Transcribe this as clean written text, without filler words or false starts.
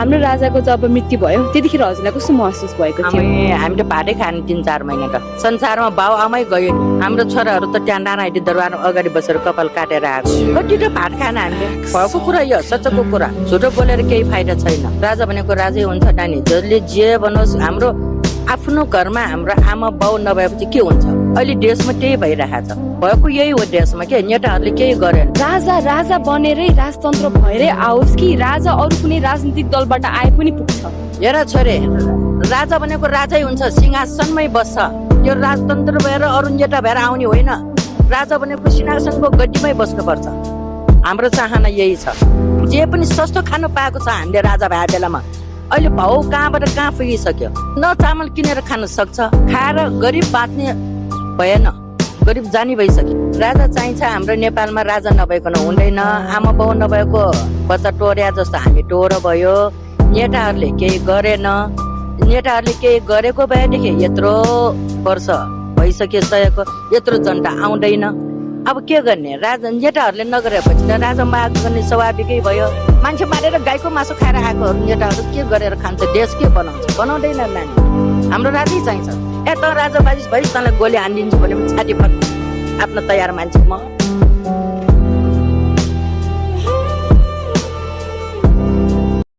हाम्रो राजाको जब मृत्यु भयो त्यतिखेर हजुरलाई कस्तो महसुस भएको थियो? हामी त भाटै खाने 3-4 महिना त संसारमा बाउ आमै गयो नि। हाम्रो छोराहरू त त्यहाँ नारायणी दरबारमा अगाडि बसेर कपाल काटेर आएको। कति त भाट खान हामीले भएको कुरा यो सच्चोको कुरा, झुटो बोलेर केही फाइदा छैन। राजा भनेको राजै हुन्छ नानी, जसले जे बनोस्। हाम्रो आफ्नो घरमा हाम्रो आमा बाउ नभएपछि के हुन्छ? अहिले देशमा त्यही भइरहेछ, भएको यही हो देशमा के नेताहरूले केही गरेन। राजा बनेरै राजतन्त्र भएरै आओस् कि राजा अरू कुनै राजनीतिक दलबाट आए पनि पुग्छ? हेर छोरे, राजा भनेको राजै हुन्छ, सिंहासनमै बस्छ। यो राजतन्त्र भएर अरू नेता भएर आउने होइन। राजा भनेको सिंहासनको गद्दीमै बस्नुपर्छ। हाम्रो चाहना यही छ। जे पनि सस्तो खानु पाएको छ हामीले राजा भए बेलामा। अहिले भाउ कहाँबाट कहाँ पुगिसक्यो। न चामल किनेर खान सक्छ, खाएर गरिब बाँच्ने भएन, गरिब जानी भइसक्यो। राजा चाहिन्छ। हाम्रो नेपालमा राजा नभइकन हुँदैन। आमा बाउ नभएको बच्चा टोर्या जस्तो हामी टोरो भयो। नेताहरूले केही गरेन। नेताहरूले केही गरेको भएदेखि यत्रो वर्ष भइसकिसकेको यत्रो जनता आउँदैन। अब के गर्ने? राजा नेताहरूले नगरेपछि त राजा माग गर्ने स्वाभाविकै भयो। मान्छे मारेर गाईको मासु खाएर आएको नेताहरू के गरेर खान्छ? देश के बनाउँछ? बनाउँदैन नानी। हाम्रो राजै चाहिन्छ। त राजा बाजी भइस तँलाई गोली हानिदिन्छु भने छाती फट आफ्नो तयार मान्छे म।